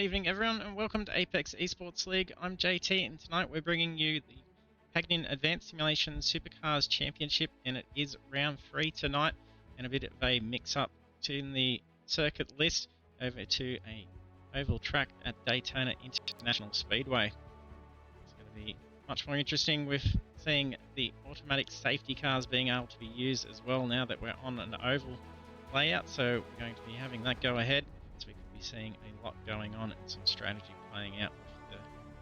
evening, everyone, and welcome to Apex Esports League. I'm JT, and tonight we're bringing you the Pagnian Advanced Simulation Supercars Championship, and it is round 3 tonight, and a bit of a mix-up in the circuit list over to a oval track at Daytona International Speedway. It's going to be much more interesting with seeing the automatic safety cars being able to be used as well now that we're on an oval layout, so we're going to be having that go ahead. So we could be seeing a lot going on and some strategy playing out with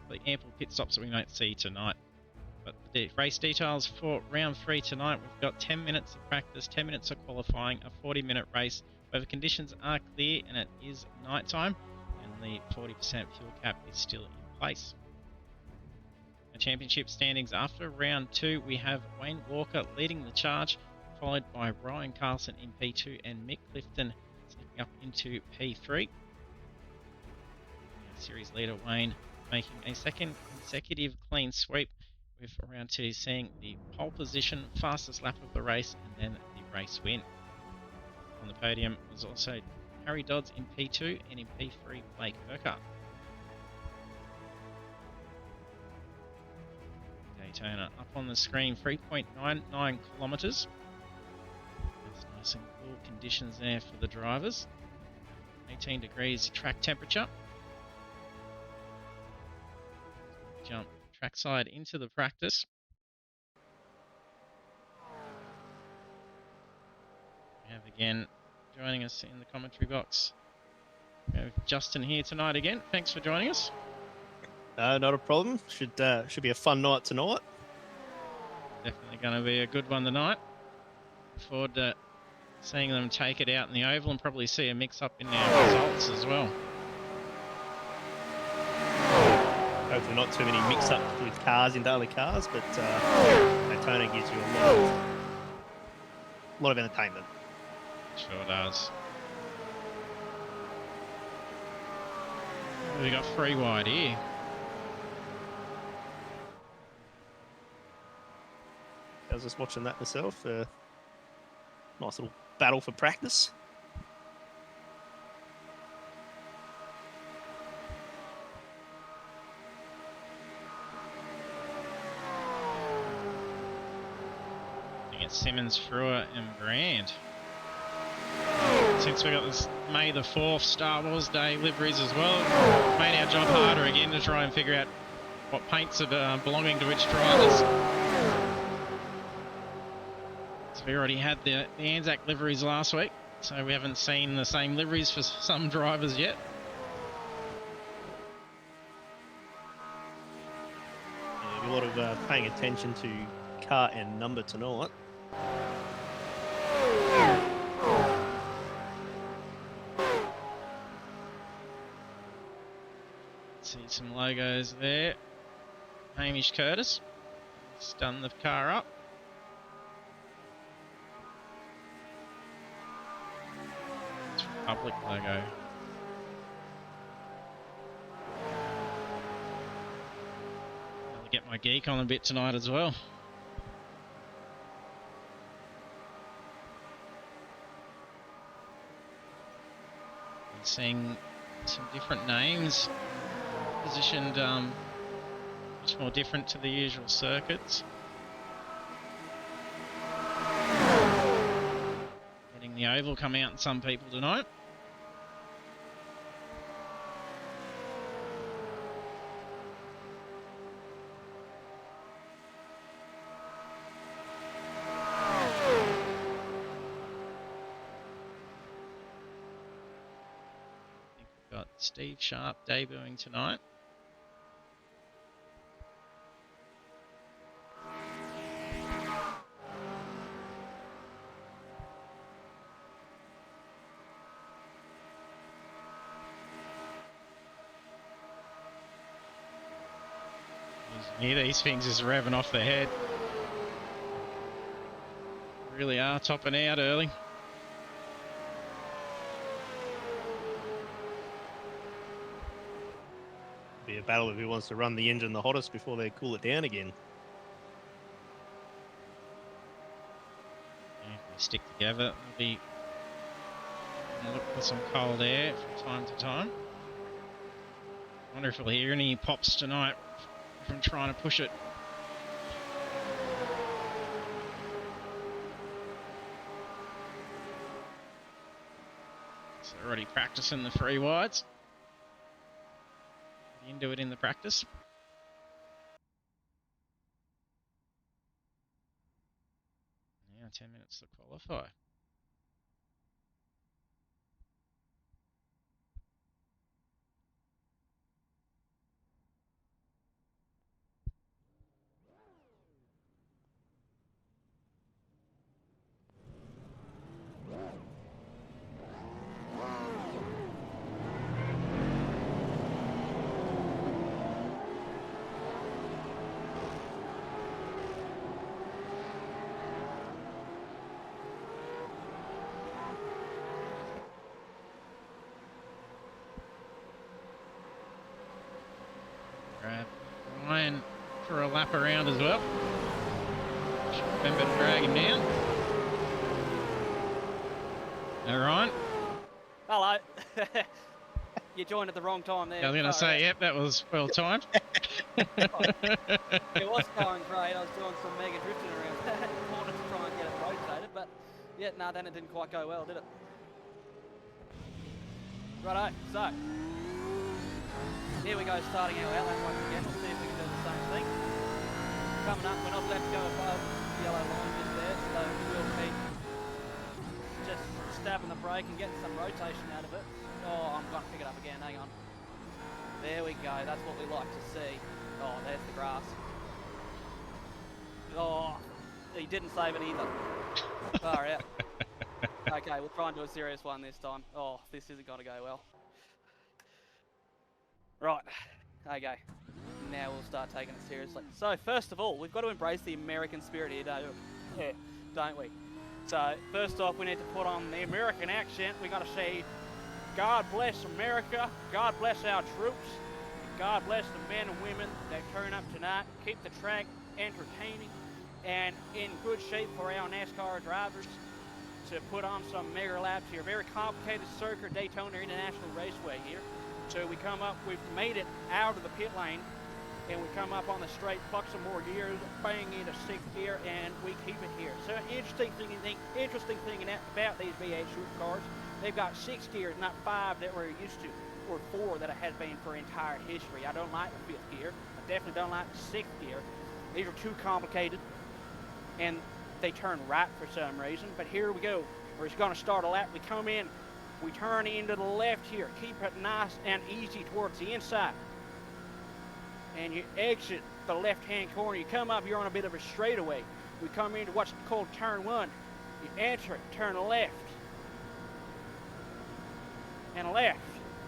the ample pit stops that we might see tonight. But the race details for round 3 tonight, we've got 10 minutes of practice, 10 minutes of qualifying, a 40-minute race where the conditions are clear and it is night time, and the 40% fuel cap is still in place. The championship standings after round 2, we have Wayne Walker leading the charge, followed by Ryan Carlson in P2 and Mick Clifton sneaking up into P3. Series leader Wayne making a second consecutive clean sweep, with round 2 seeing the pole position, fastest lap of the race, and then the race win. On the podium was also Harry Dodds in P2 and in P3 Blake Urquhart. Daytona up on the screen, 3.99 kilometres. Nice and cool conditions there for the drivers. 18 degrees track temperature. Jump trackside into the practice. We have again joining us in the commentary box. We have Justin here tonight again. Thanks for joining us. Not a problem. Should be a fun night tonight. Definitely going to be a good one tonight. Look forward to seeing them take it out in the oval and probably see a mix-up in their results as well. Hopefully not too many mix-ups with cars in daily cars, but Daytona gives you a lot of entertainment. Sure does. We got 3 wide here. I was just watching that myself. Nice little battle for practice. It's Simmons, Frewer, and Brand. Since we got this May the 4th Star Wars Day liveries as well, made our job harder again to try and figure out what paints are belonging to which drivers. So we already had the Anzac liveries last week, so we haven't seen the same liveries for some drivers yet. Yeah, a lot of paying attention to car and number tonight. See some logos there. Hamish Curtis just done the car up. It's Republic logo. I'll get my geek on a bit tonight as well. And seeing some different names positioned much more different to the usual circuits. Getting the oval come out in some people tonight. I think we've got Steve Sharp debuting tonight. Yeah, these things is revving off the head. Really are topping out early. Be a battle of who wants to run the engine the hottest before they cool it down again. Yeah, if we stick together, we'll be. Look for some cold air from time to time. Wonder if we'll hear any pops tonight from trying to push it. So already practicing the free wides. Into it in the practice. Now 10 minutes to qualify. Grab Ryan for a lap around as well. Remember to drag him down. All right. Hello. You joined at the wrong time there. I was going to say, yep, that was well timed. It was going great. I was doing some mega drifting around the corner to try and get it rotated, but yeah, no, then it didn't quite go well, did it? Righto, so here we go, starting our outline once again. We'll see if we can do the same thing. Coming up, we're not allowed to go above the yellow line just there, so we'll keep just stabbing the brake and getting some rotation out of it. Oh, I'm going to pick it up again, hang on. There we go, that's what we like to see. Oh, there's the grass. Oh, he didn't save it either. Far out. Okay, we'll try and do a serious one this time. Oh, this isn't going to go well. Right, okay. Now we'll start taking it seriously. So, first of all, we've got to embrace the American spirit here, don't we? So, first off, we need to put on the American accent. We've got to say, God bless America, God bless our troops, God bless the men and women that turn up tonight, keep the track entertaining and in good shape for our NASCAR drivers to put on some mega laps here. Very complicated circuit, Daytona International Raceway here. So we come up, we've made it out of the pit lane, and we come up on the straight, pluck some more gears, bang into sixth gear, and we keep it here. So interesting thing about these V8 supercars, they've got 6 gears, not 5 that we're used to, or 4 that it has been for entire history. I don't like the 5th gear. I definitely don't like the 6th gear. These are too complicated, and they turn right for some reason. But here we go. We're just going to start a lap. We come in, we turn into the left here. Keep it nice and easy towards the inside. And you exit the left-hand corner. You come up, you're on a bit of a straightaway. We come into what's called turn 1. You enter it, turn left. And left.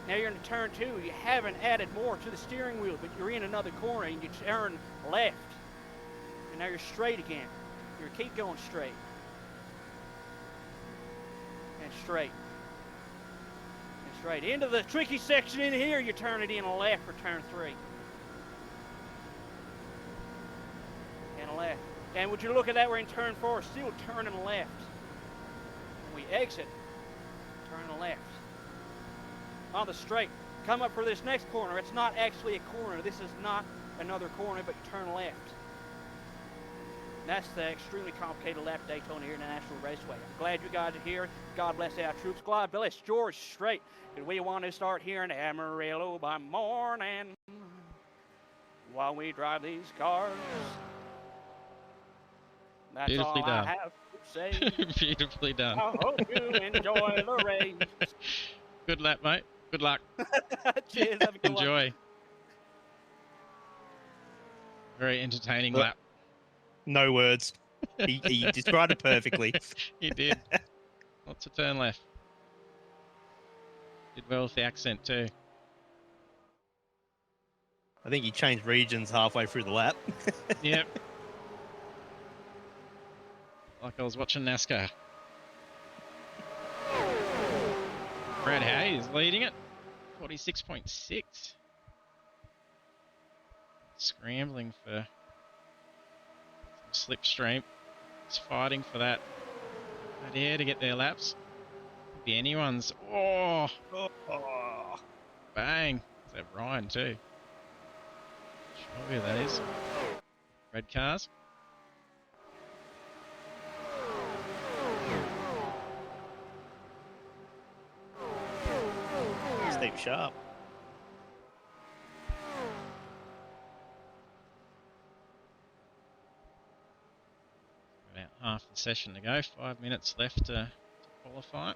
Now you're in turn 2. You haven't added more to the steering wheel, but you're in another corner and you turn left. And now you're straight again. You keep going straight. And straight. And straight. Into the tricky section in here, you turn it in left for turn 3. And left. And would you look at that, we're in turn 4, still turning left. And we exit, turn left. On the straight, come up for this next corner. It's not actually a corner. This is not another corner, but you turn left. And that's the extremely complicated lap Daytona International Raceway. I'm glad you guys are here. God bless our troops. God bless George Strait. And we want to start hearing Amarillo by morning while we drive these cars. That's Beautifully all done. I have to say. Beautifully done. I hope you enjoy the race. Good lap, mate. Good luck. Cheers. Have a good one. Enjoy. Very entertaining Look. lap. No words. He described it perfectly. He did. Lots of turn left. Did well with the accent too. I think he changed regions halfway through the lap. Yep. Like I was watching NASCAR. Brad Hayes leading it. 46.6. Scrambling for some slipstream. He's fighting for that air to get their laps. Could be anyone's. Oh! Oh. Bang. Is that Ryan too? Sure who that is. Red cars. Steve Sharp. About half the session to go. 5 minutes left to qualify.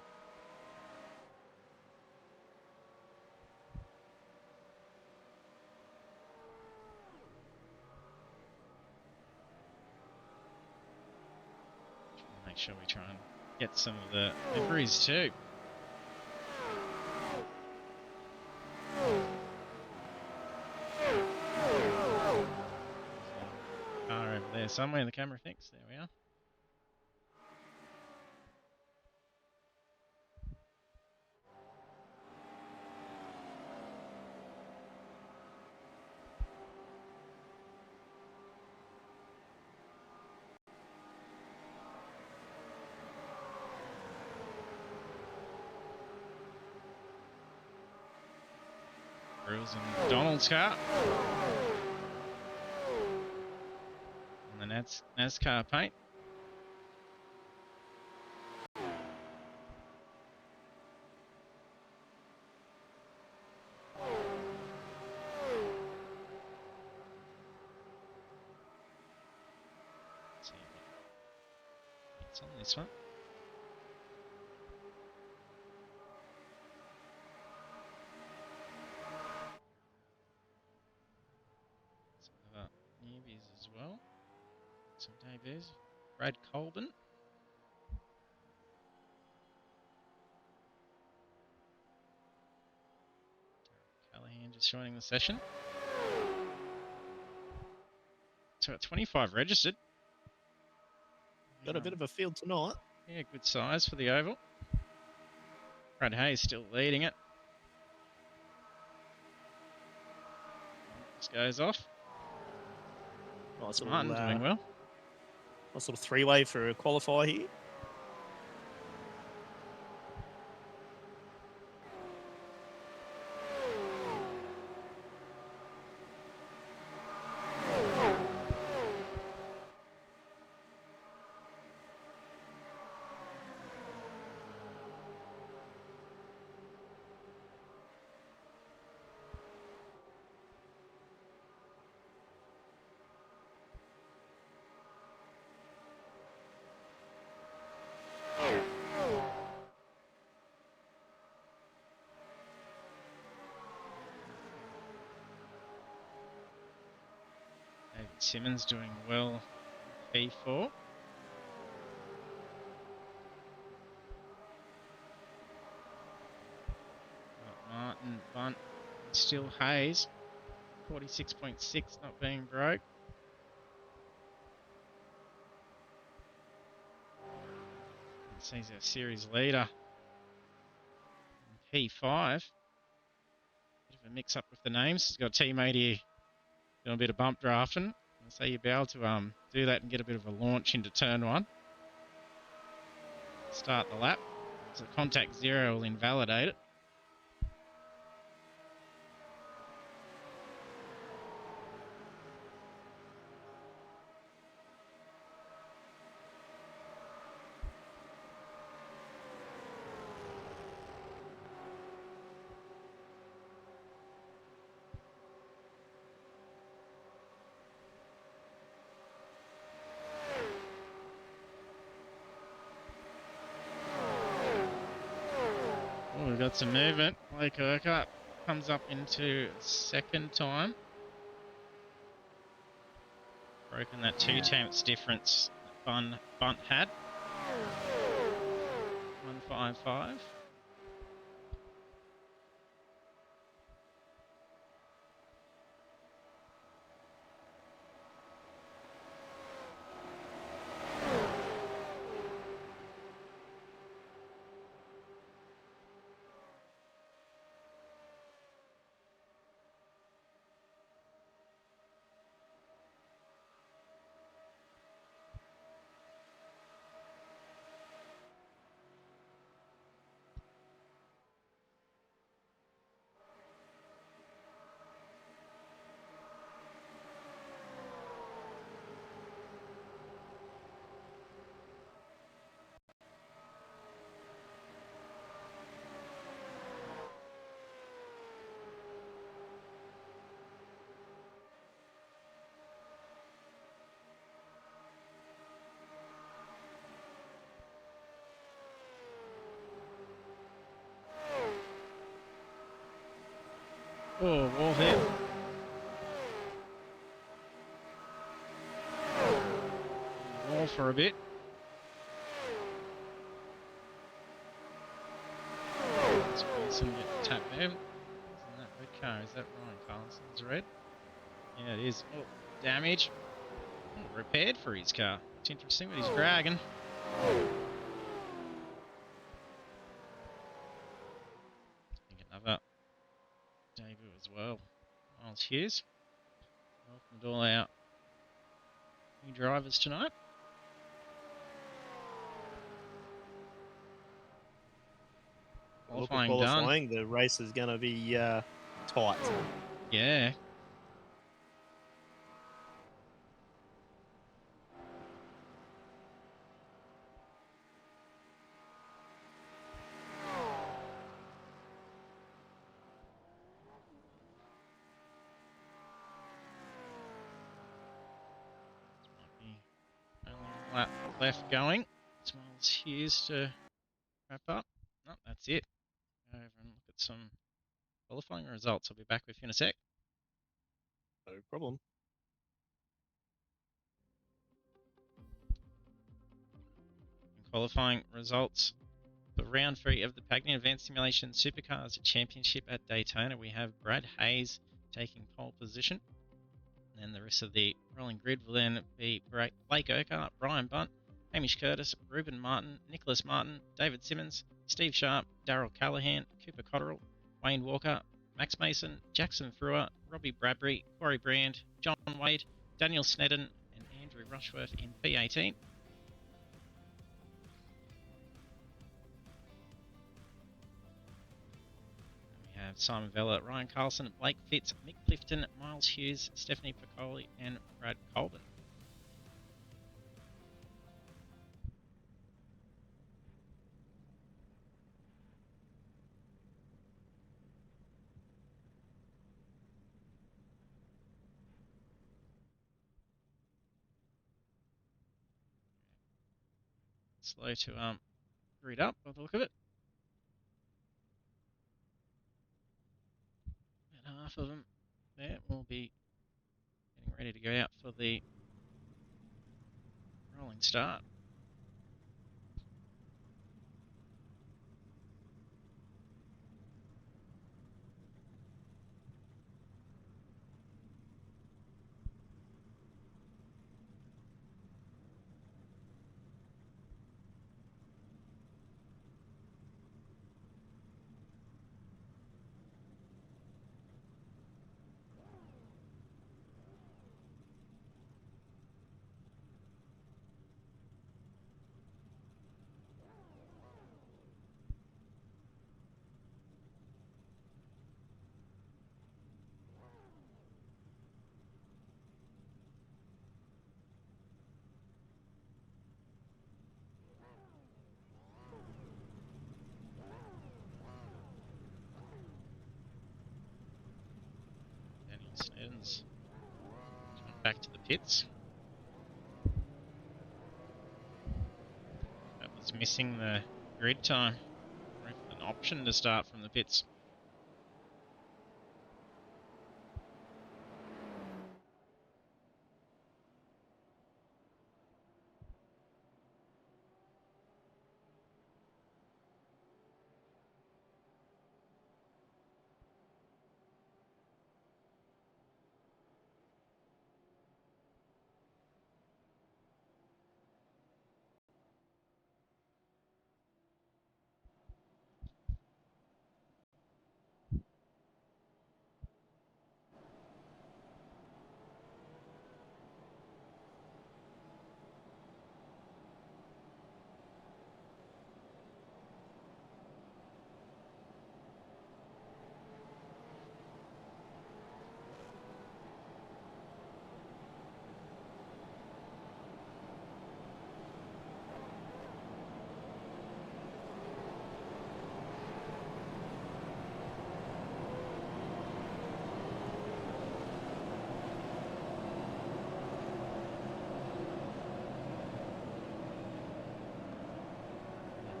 Make sure we try and get some of the liveries too. Car over there somewhere, the camera thinks. There we are. Brewers and Donald's car. And the NASCAR paint. Let's see what's on this one. Some other newbies as well. Some debuts. Brad Colburn. Callahan just joining the session. So at 25 registered. Got a bit of a field tonight. Yeah, good size for the oval. Brad Hayes still leading it. This goes off. Nice Martin little, doing well. nice little three-way for a qualifier here. David Simmons doing well. P4. Martin, Bunt, still Hayes. 46.6 not being broke. He's our series leader. P5. Bit of a mix up with the names. He's got a teammate here doing a bit of bump drafting. So you'll be able to do that and get a bit of a launch into turn one. Start the lap. So contact 0 will invalidate it. Oh, we've got some movement. Blake Urquhart comes up into second time. Broken that 2 tenths difference that Bunt had. 155. Oh, wall hit. Wall for a bit. Let's Wilson get tapped there. Isn't that red car? Is that Ryan Carlson's red? Yeah, it is. Oh, damage. Oh, repaired for his car. It's interesting what he's dragging. I think another debut as well. Miles Hughes. Welcome to all our new drivers tonight. Look at Qualifying qualifying. done. The race is going to be tight. Yeah. Only lap left going. Smiles Hughes to wrap up. No, that's it. Go over and look at some qualifying results. I'll be back with you in a sec. No problem. In qualifying results for round 3 of the Pagnian Advanced Simulation Supercars Championship at Daytona, we have Brad Hayes taking pole position. And then the rest of the rolling grid will then be Blake Urquhart, Brian Bunt, Hamish Curtis, Ruben Martin, Nicholas Martin, David Simmons, Steve Sharp, Darryl Callahan, Cooper Cotterill, Wayne Walker, Max Mason, Jackson Frewer, Robbie Bradbury, Corey Brand, John Wade, Daniel Snedden, and Andrew Rushworth in P18. We have Simon Vella, Ryan Carlson, Blake Fitz, Mick Clifton, Miles Hughes, Stephanie Piccoli, and Brad Colvin. Slow to read up by the look of it. About half of them there will be getting ready to go out for the rolling start. Daniel Snedden's coming back to the pits. That was missing the grid time. Or an option to start from the pits.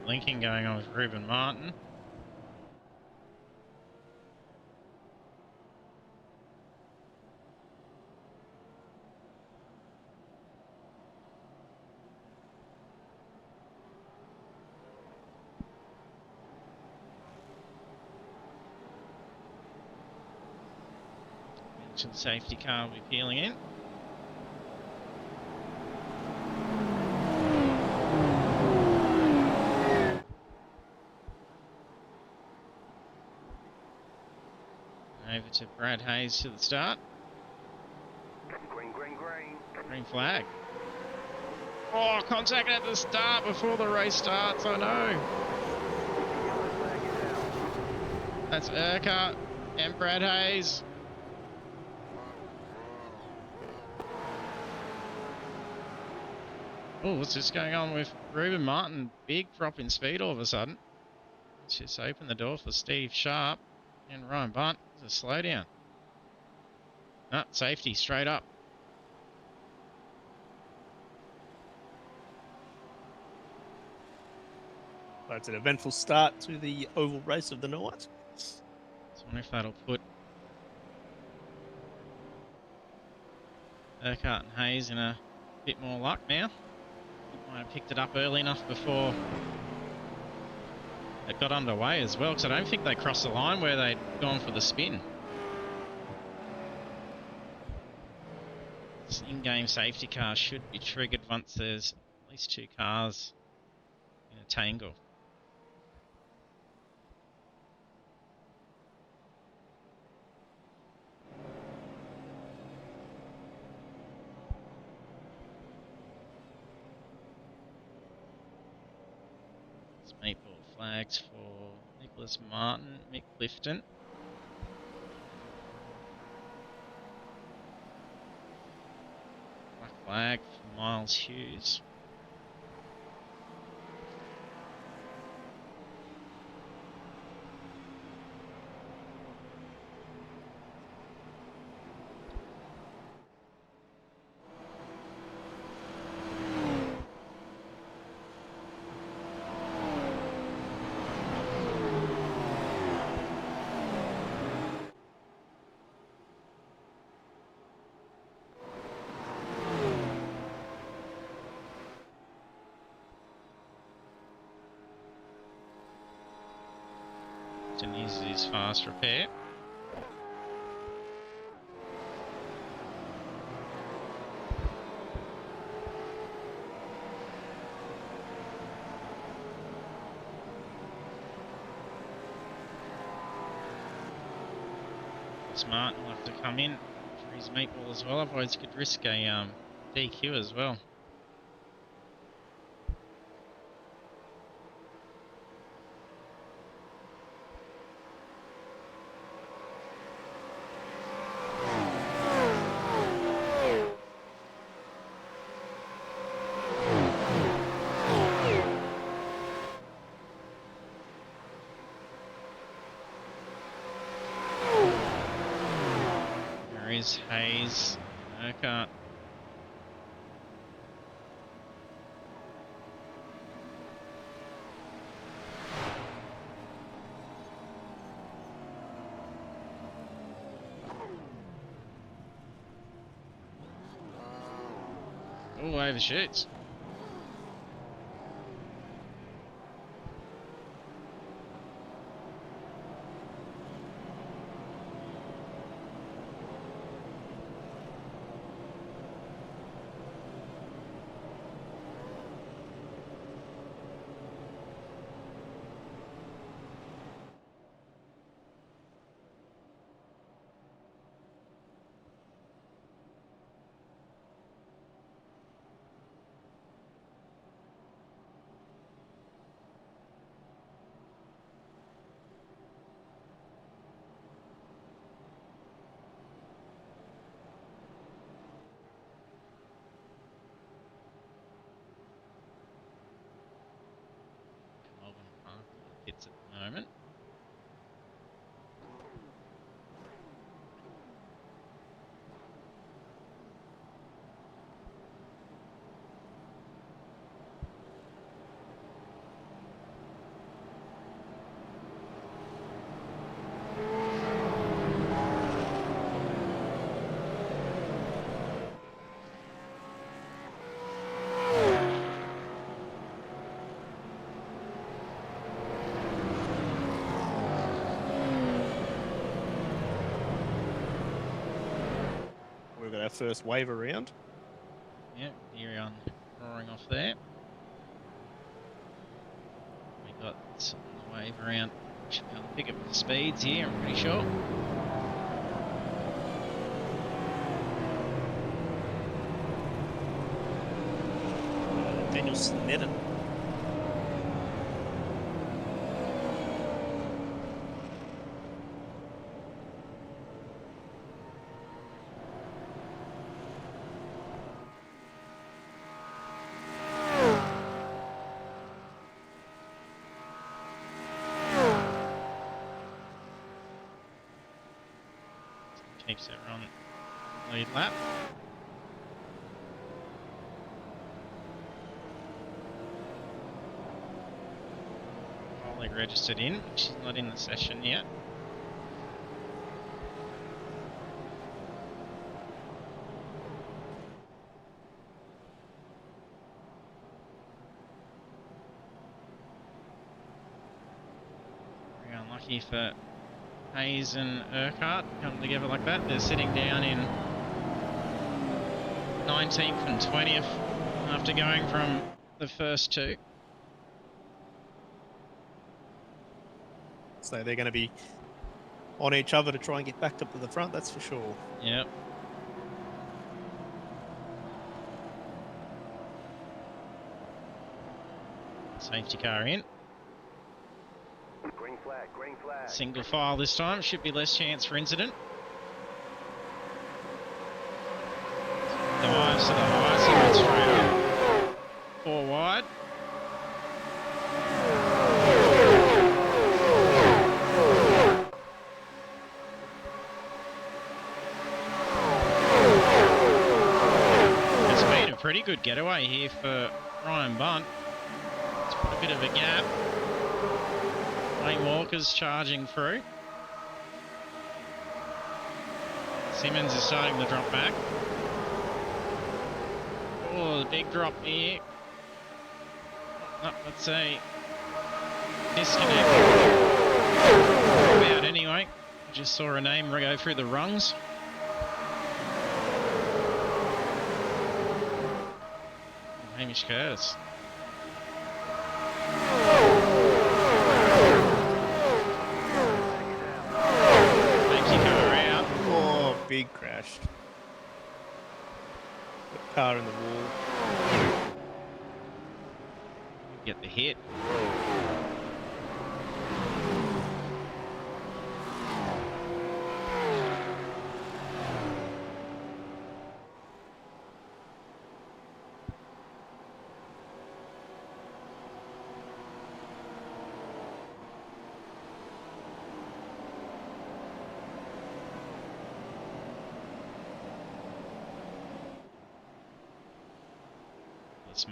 Linking going on with Ruben Martin. So the safety car will be peeling in. Over to Brad Hayes to the start. Green, green, green. Green flag. Oh, contact at the start before the race starts. Oh no. Yellow flag is out. That's Urquhart and Brad Hayes. Oh, what's just going on with Ruben Martin? Big drop in speed all of a sudden. Let's just open the door for Steve Sharp and Ryan Bunt. There's a slowdown. Ah, safety straight up. That's an eventful start to the oval race of the night. So I wonder if that'll put Urquhart and Hayes in a bit more luck now. Might have picked it up early enough before it got underway as well, because I don't think they crossed the line where they'd gone for the spin. This in-game safety car should be triggered once there's at least two cars in a tangle. Meatball flags for Nicholas Martin, Mick Clifton. Black flag for Miles Hughes. Uses his fast repair. Smart will have to come in for his meatball as well, otherwise he could risk a DQ as well. Hayes, Urquhart. Oh, overshoots. first wave around. Yeah, gear on, roaring off there. We got the wave around. Should be able to pick up the speeds here, I'm pretty sure. Daniel Sneddon. Keeps everyone lead lap. Holly registered in, she's not in the session yet. Very unlucky for Hayes and Urquhart come together like that. They're sitting down in 19th and 20th after going from the first two. So they're going to be on each other to try and get back up to the front, that's for sure. Yep. Safety car in. Green flag, green flag. Single file this time, should be less chance for incident. Dives to the high side straight up. 4 wide. It's been a pretty good getaway here for Ryan Bunt. It's put a bit of a gap. Wayne Walker's charging through. Simmons is starting to drop back. Oh, the big drop here. Oh, let's say disconnect. About anyway. Just saw a name go through the rungs. Hamish Curtis. Big crash. The car in the wall. Get the hit.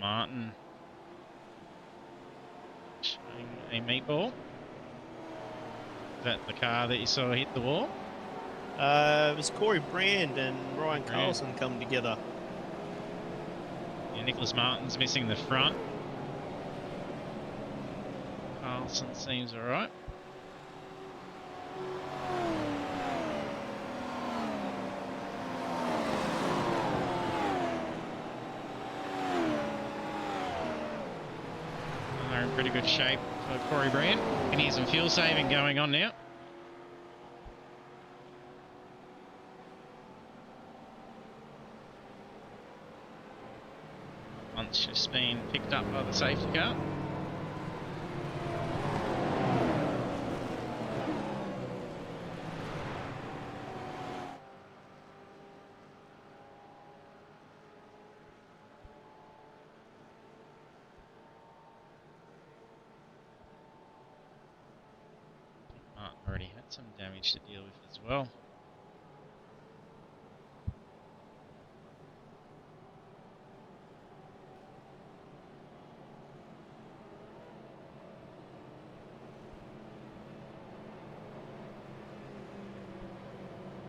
Martin showing a meatball. Is that the car that you saw hit the wall? It was Corey Brand and Ryan Carlson come together. Yeah, Nicholas Martin's missing the front. Carlson seems alright. Pretty good shape for Corey Brand. Can hear some fuel saving going on now. Once just been picked up by the safety car. Already had some damage to deal with as well.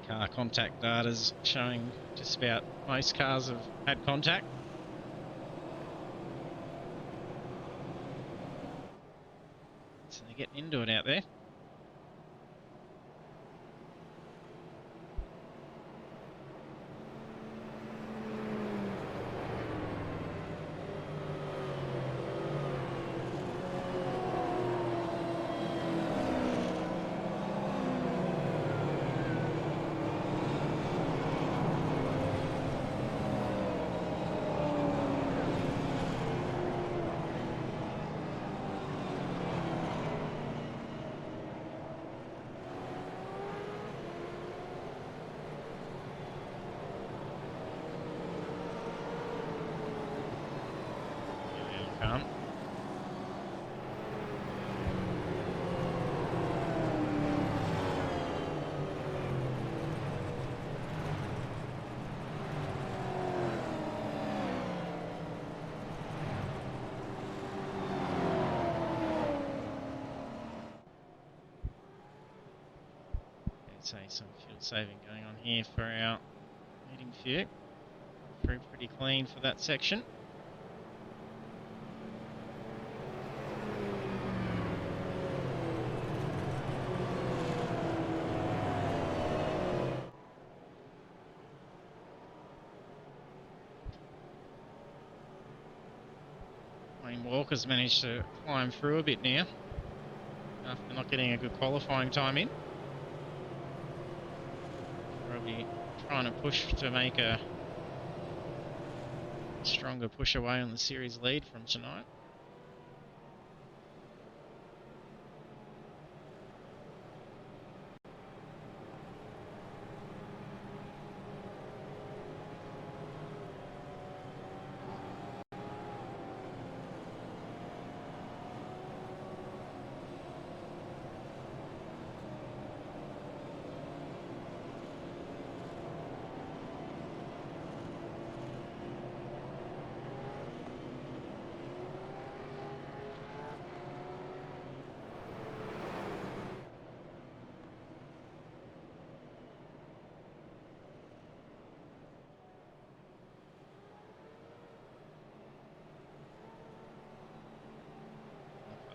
Car contact data's showing just about most cars have had contact. So they're getting into it out there. come. Let's say some fuel saving going on here for our leading few. Through pretty clean for that section. Wayne Walker's managed to climb through a bit now after not getting a good qualifying time in. Probably trying to push to make a stronger push away on the series lead from tonight.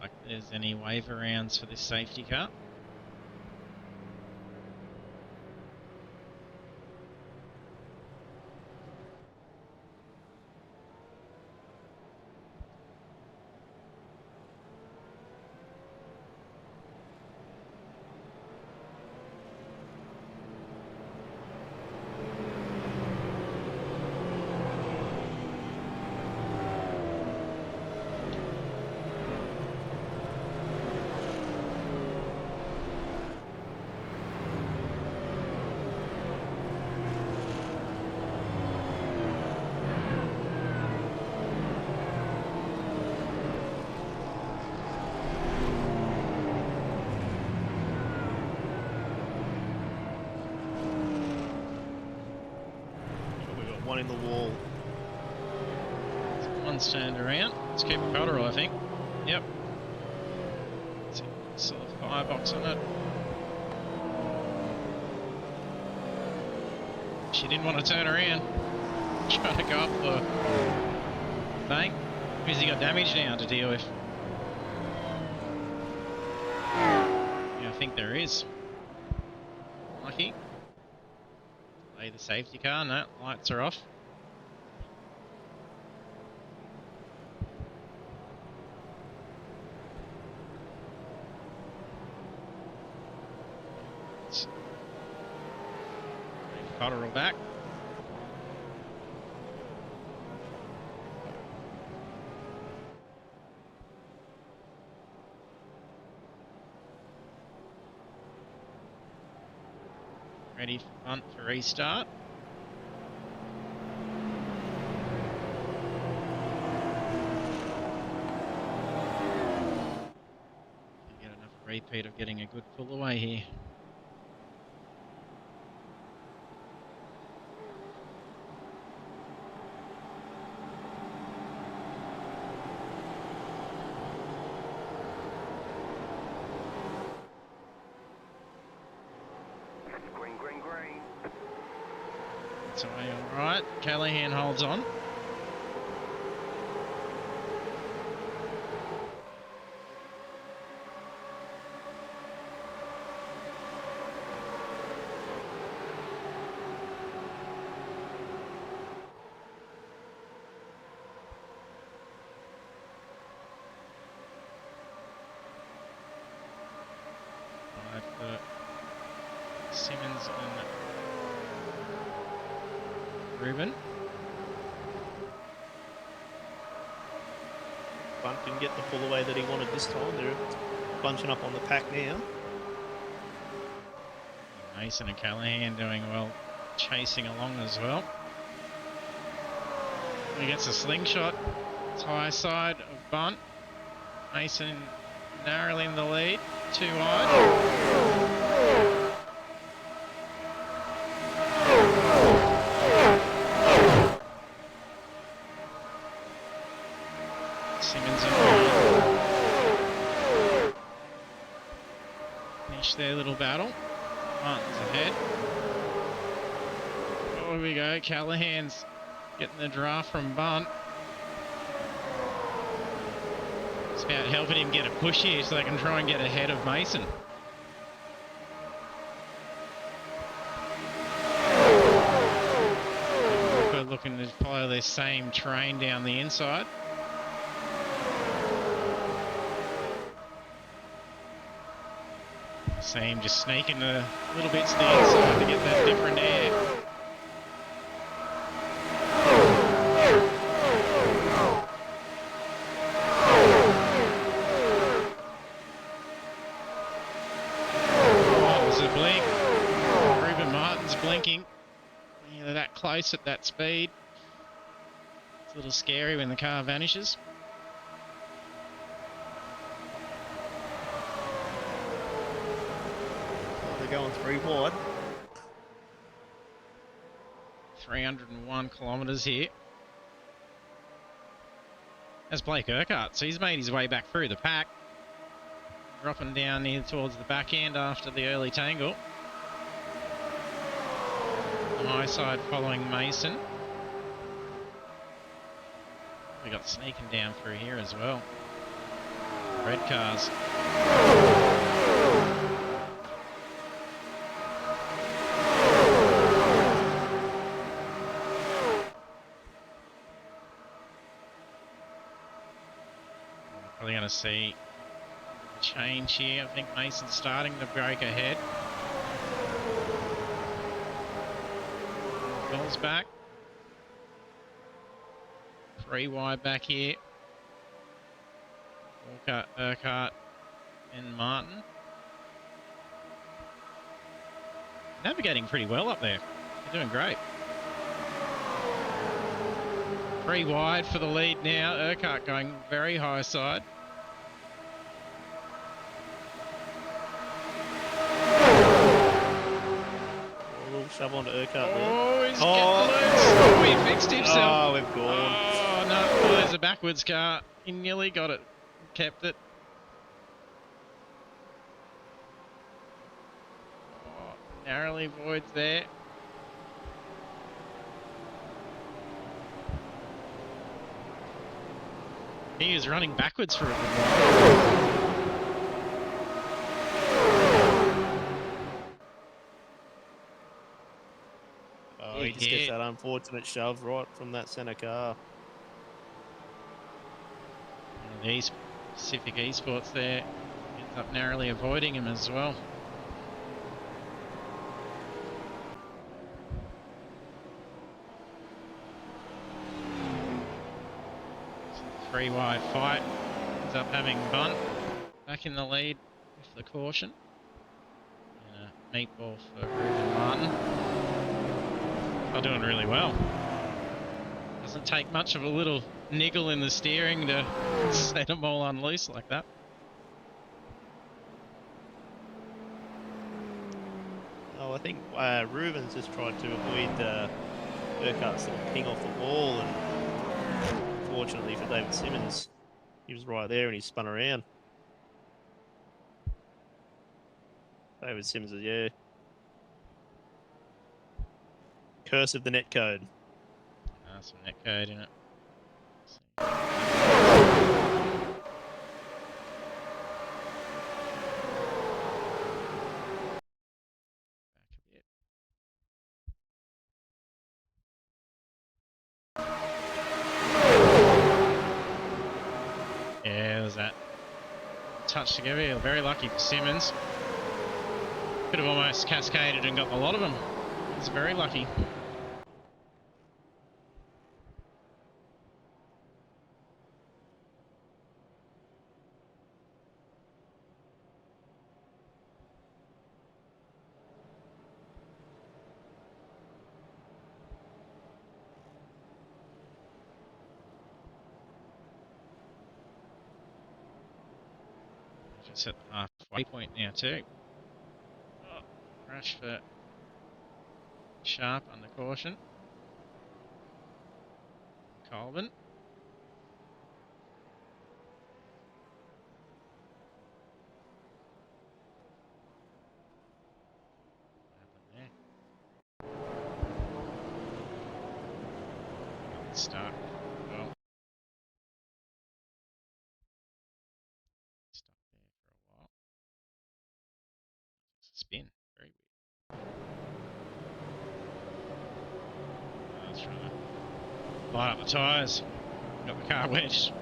Like there's any waiver rounds for this safety car. One in the wall. One's turned around. Let's keep a cutter, I think. Yep. Sort of firebox on it. She didn't want to turn around. Trying to go up the bank. Because he got damage now to deal with. Yeah, I think there is. Lucky. Play the safety car. No, lights are off. Cotterell back. Ready for punt for restart. Get another repeat of getting a good pull away here. Green, green, green. That's away all right. Callahan holds on. Right for Simmons and Ruben. Bunt didn't get the pull away that he wanted this time. They're bunching up on the pack now. Mason and Callahan doing well, chasing along as well. He gets a slingshot. It's high side of bunt. Mason narrowly in the lead, too wide. Simmons and Martin finish their little battle. Martin's ahead. Oh, here we go. Callahan's getting the draft from Bunt. It's about helping him get a push here so they can try and get ahead of Mason. We're looking to follow their same train down the inside. See him just sneaking the little bits to the inside to get that different air. Oh, there's a blink. Ruben Martin's blinking. Yeah, they're that close at that speed. It's a little scary when the car vanishes. Going 3 wide. 301 kilometres here. That's Blake Urquhart, so he's made his way back through the pack. Dropping down here towards the back end after the early tangle. The high side following Mason. We got sneaking down through here as well. Red cars. Probably going to see a change here. I think Mason's starting to break ahead. Bell's back. 3 wide back here. Walker, Urquhart and Martin. Navigating pretty well up there. They're doing great. 3 wide for the lead now. Urquhart going very high side. A little shove onto Urquhart there. Oh, he's getting loose. Oh, he fixed himself. Oh, we've gone. Oh, no. Oh, there's a backwards car. He nearly got it. Kept it. Oh, narrowly avoids there. He is running backwards for a good while. Oh, he just gets that unfortunate shove right from that centre car. And the Pacific eSports there ends up narrowly avoiding him as well. Three wide fight. Ends up having Bunt back in the lead with the caution. And a meatball for Ruben Martin. They're doing really well. Doesn't take much of a little niggle in the steering to set them all on loose like that. Oh, I think Ruben's just tried to avoid Urquhart's little ping off the wall, and fortunately for David Simmons, he was right there and he spun around. David Simmons is, yeah. Curse of the netcode. Some netcode in it. Yeah, there's that touch together. Very lucky for Simmons. Could have almost cascaded and got a lot of them. He's very lucky. Just at the halfway point now too. Oh, crash for Sharp under caution. Colvin. Start. Well, stuck there for a while. Spin. Very weird. I was trying to light up the tyres. Got the car wedged.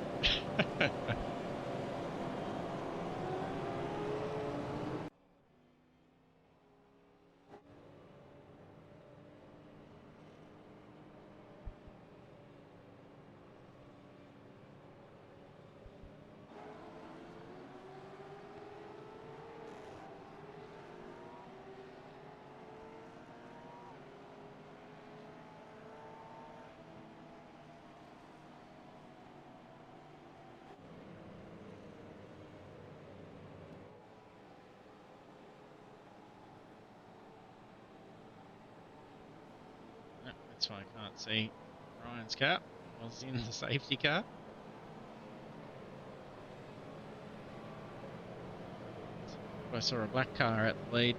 That's why I can't see Ryan's car. I was in the safety car. I saw a black car at the lead.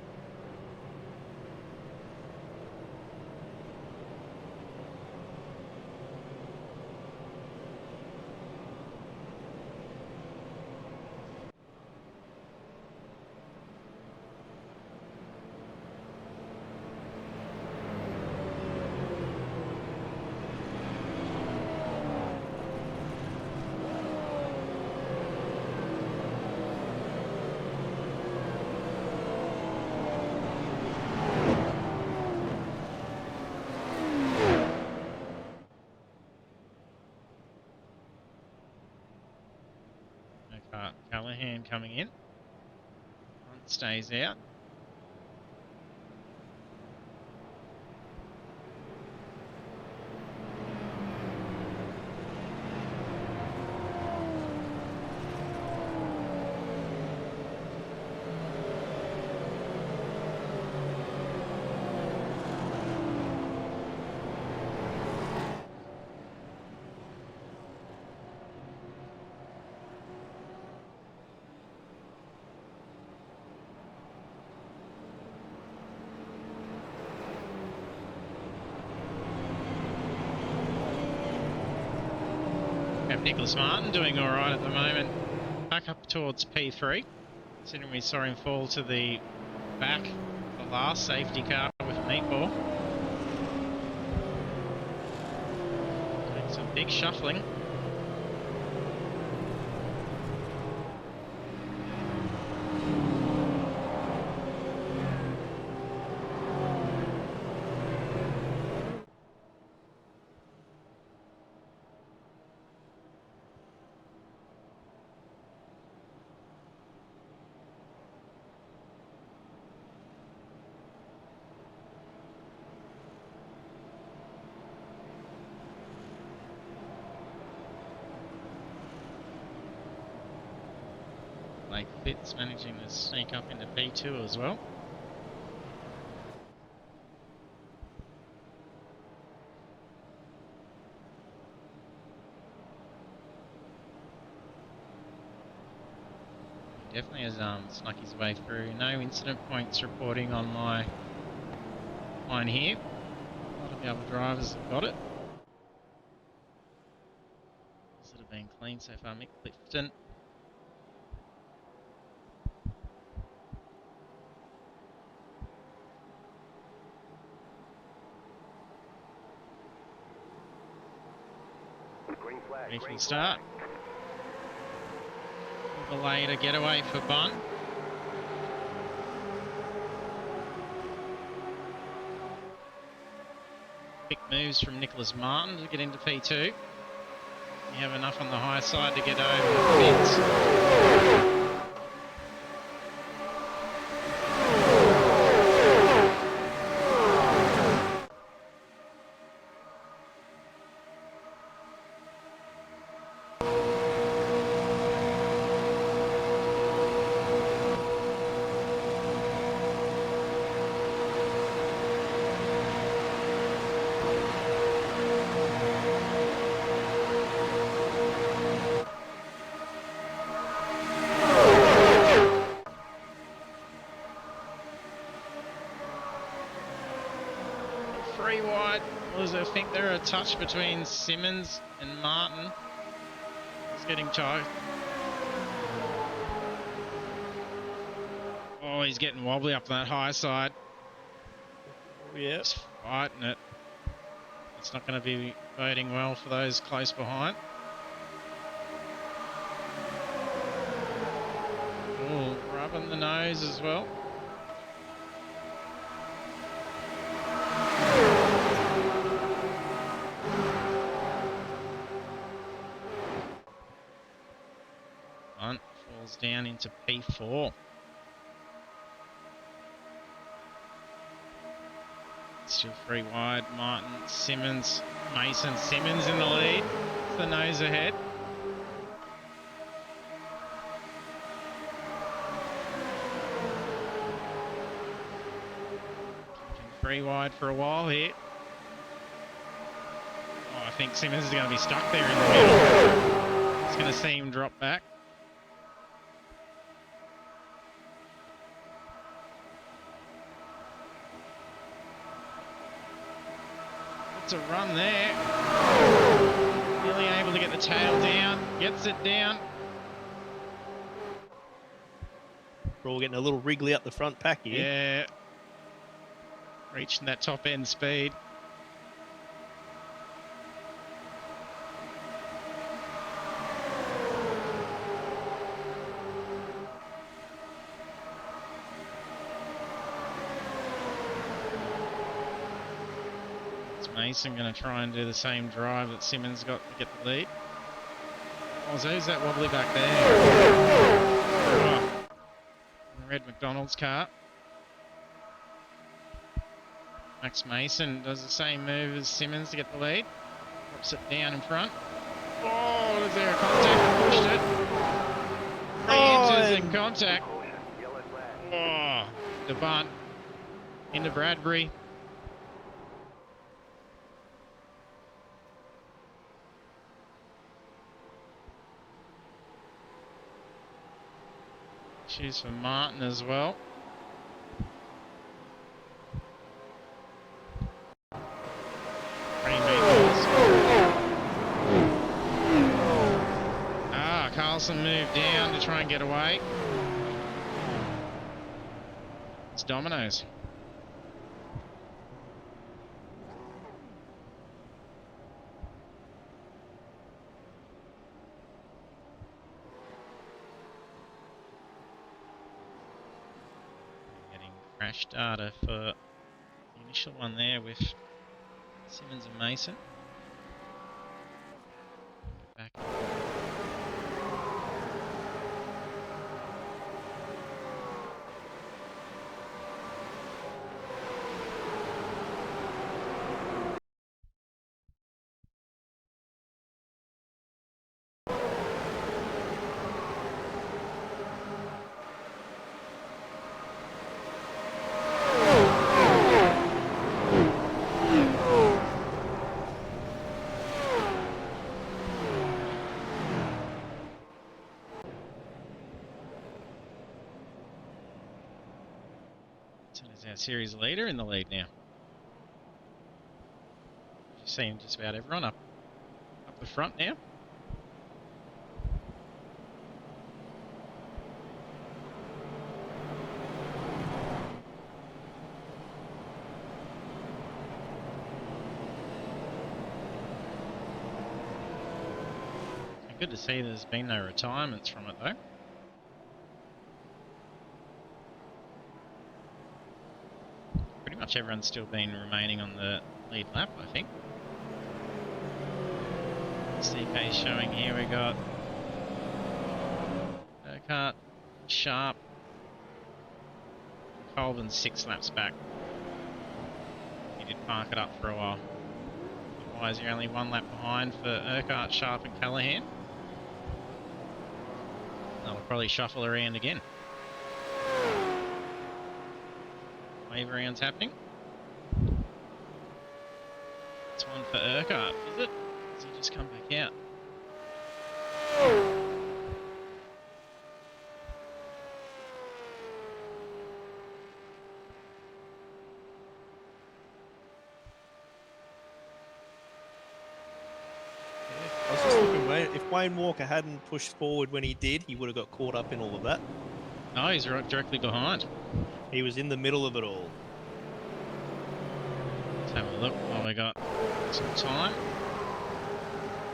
Callahan coming in. Hunt stays out. Have Nicholas Martin doing alright at the moment. Back up towards P3. Considering we saw him fall to the back of the last safety car with Meatball. Doing some big shuffling. Blake Fitz managing to sneak up into P2 as well. Definitely has snuck his way through. No incident points reporting on my line here. A lot of the other drivers have got it. Those that have been clean so far, Mick Clifton. Green flag. Ready for Green the start. Overlay to getaway for Bun. Quick moves from Nicholas Martin to get into P2. You have enough on the high side to get over Fitz. think there are a touch between Simmons and Martin. He's getting choked. Oh, he's getting wobbly up that high side. Yeah. He's fighting it. It's not going to be boding well for those close behind. Oh, rubbing the nose as well. Hunt falls down into P4. Still 3 wide. Martin, Simmons, Mason. Simmons in the lead. It's the nose ahead. Keeping 3 wide for a while here. Oh, I think Simmons is going to be stuck there in the middle. It's going to see him drop back. A run there. Nearly able to get the tail down. Gets it down. We're all getting a little wriggly up the front pack here. Yeah. Reaching that top end speed. Mason going to try and do the same drive that Simmons got to get the lead. Oh, so who's that wobbly back there? Oh, Red McDonald's car. Max Mason does the same move as Simmons to get the lead. Drops it down in front. Oh, is there a contact? Pushed it. Re-enters in contact. Oh, the bunt into Bradbury. Issues for Martin as well. Carlson moved down to try and get away. It's dominoes. Crash data for the initial one there with Simmons and Mason. Back. Is our series leader in the lead now? Just seeing just about everyone up the front now. Good to see there's been no retirements from it though. Pretty much everyone's still been remaining on the lead lap, I think. CK showing here, we got Burkhart, Sharp, Colvin 6 laps back. He did park it up for a while. Otherwise you're only 1 lap behind for Urquhart, Sharp and Callahan. They'll probably shuffle around again. Wave rounds happening. It's one for Urquhart, is it? Does he just come back out? If Wayne Walker hadn't pushed forward when he did, he would have got caught up in all of that. Oh, he's right directly behind. He was in the middle of it all. Let's have a look. Oh, we got some time.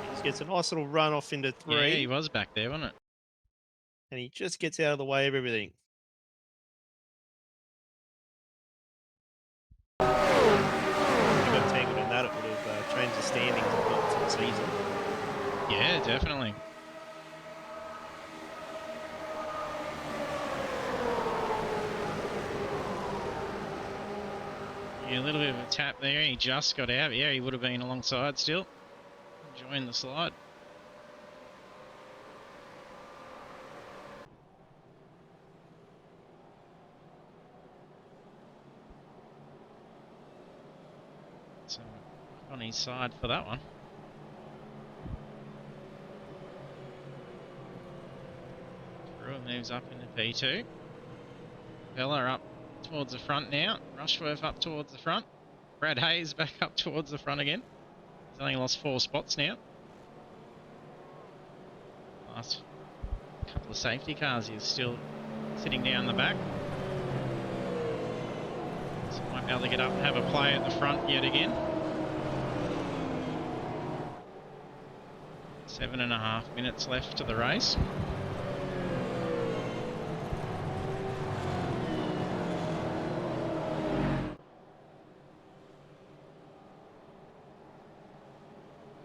He just gets a nice little run off into 3. Yeah, he was back there, wasn't it? And he just gets out of the way of everything. If he got tangled in that, it would have changed the standings a lot for the season. Yeah, definitely. Yeah, a little bit of a tap there. He just got out. Yeah, he would have been alongside still. Enjoying the slide. So, on his side for that one. Brewer moves up into P2. Bella up towards the front now. Rushworth up towards the front. Brad Hayes back up towards the front again. He's only lost 4 spots now. Last couple of safety cars, he's still sitting down the back. So might be able to get up and have a play at the front yet again. 7.5 minutes left to the race.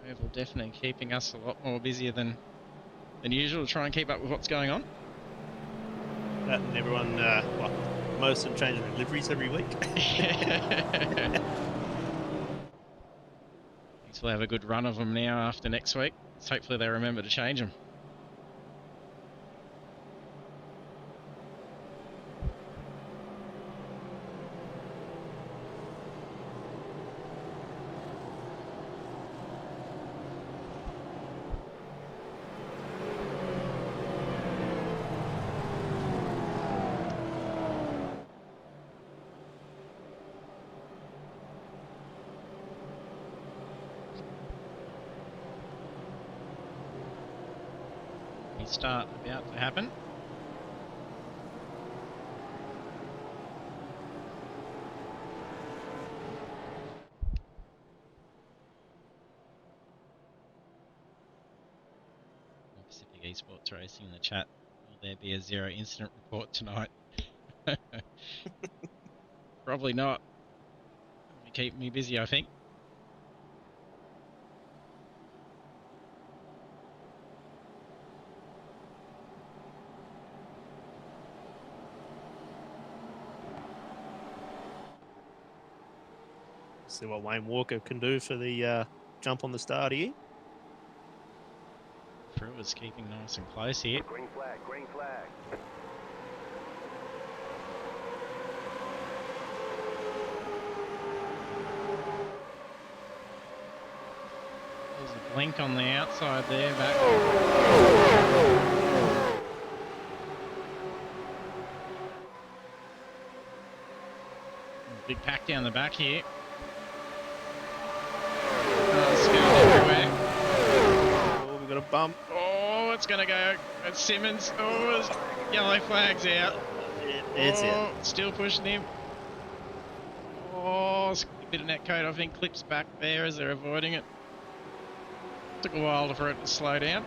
Oval definitely keeping us a lot more busier than usual to try and keep up with what's going on. That and everyone, well, most of them changing their liveries every week. At least we'll have a good run of them now after next week. So hopefully they remember to change them. Start about to happen. Pacific eSports Racing in the chat. Will there be a 0 incident report tonight? Probably not. It'll keep me busy, I think. See what Wayne Walker can do for the jump on the start here. Brewer's keeping nice and close here. Green flag, green flag. There's a blink on the outside there, back. Big pack down the back here. It's going everywhere. Oh, we've got a bump. Oh, it's going to go. It's Simmons. Oh, yellow flag's out. It's out. Still pushing him. Oh, a bit of net code, I think, clips back there as they're avoiding it. Took a while for it to slow down.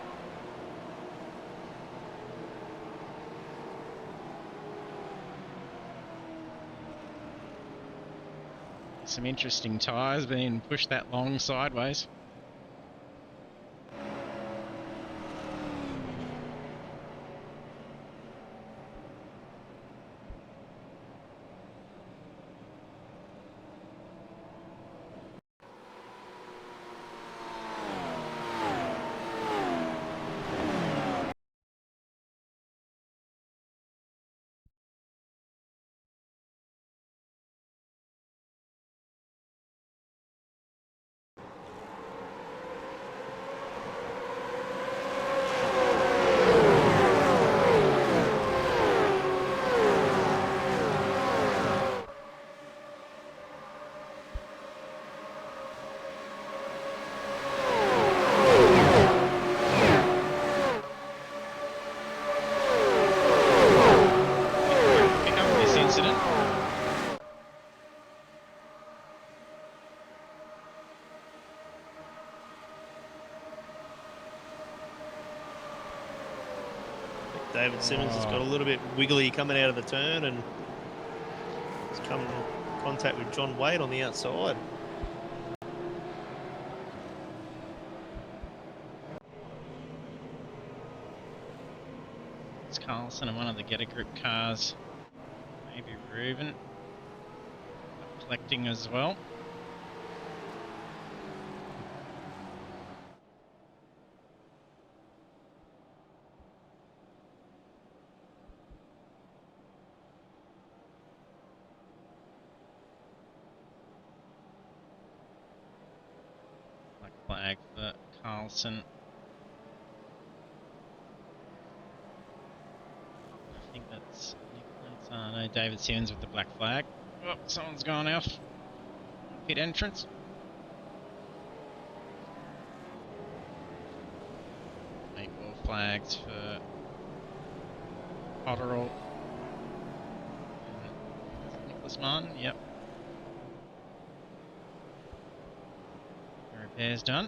Some interesting tyres being pushed that long sideways. David Simmons has got a little bit wiggly coming out of the turn and has come in contact with John Wade on the outside. It's Carlson and one of the Getter Group cars. Maybe Reuben. Collecting as well. Black flag for Carlson. I think that's Nicholas. No, David Simmons with the black flag. Oh, someone's gone off. Pit entrance. Eight more flags for Potterall. Nicholas Martin, yep. The repair's done.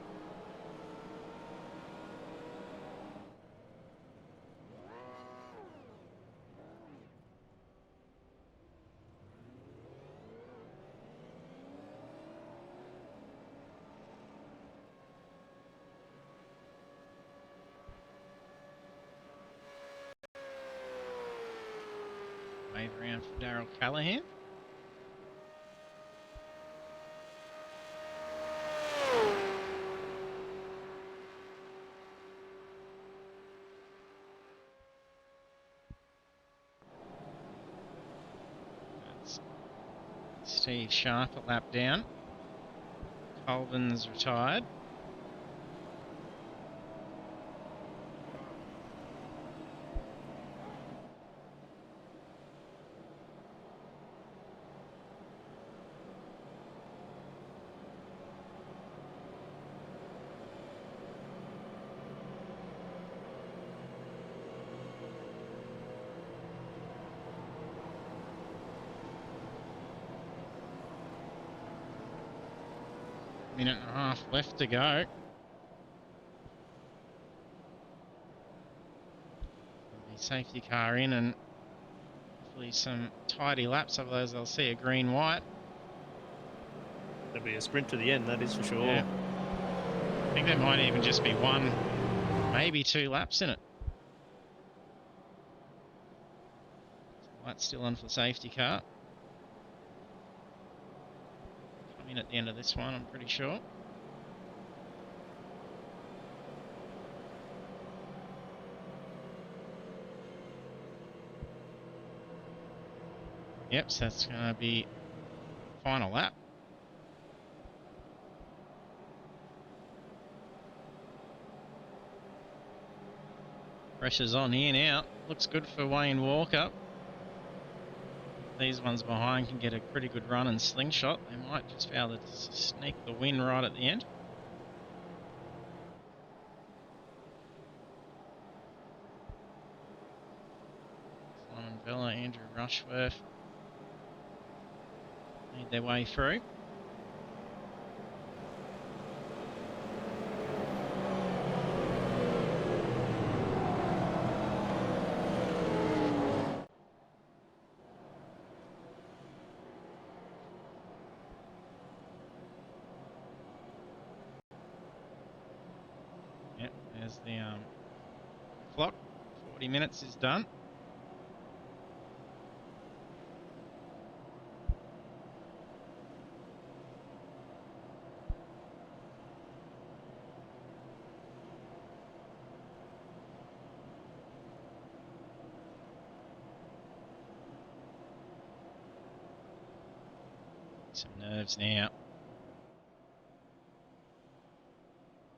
Wave around for Daryl Callahan. That's Steve Sharp a lap down. Colvin's retired. Minute and a half left to go. The safety car in and hopefully some tidy laps, otherwise I'll see a green-white. There'll be a sprint to the end, that is for sure. Yeah. I think there might even just be one, maybe two laps in it. Light's still on for the safety car. Come in at the end of this one, I'm pretty sure. Yep, so that's going to be final lap. Pressure's on here now. Looks good for Wayne Walker. These ones behind can get a pretty good run and slingshot. They might just be able to sneak the win right at the end. Simon Vella, Andrew Rushworth made their way through. Yep, there's the clock. 40 minutes is done. Some nerves now.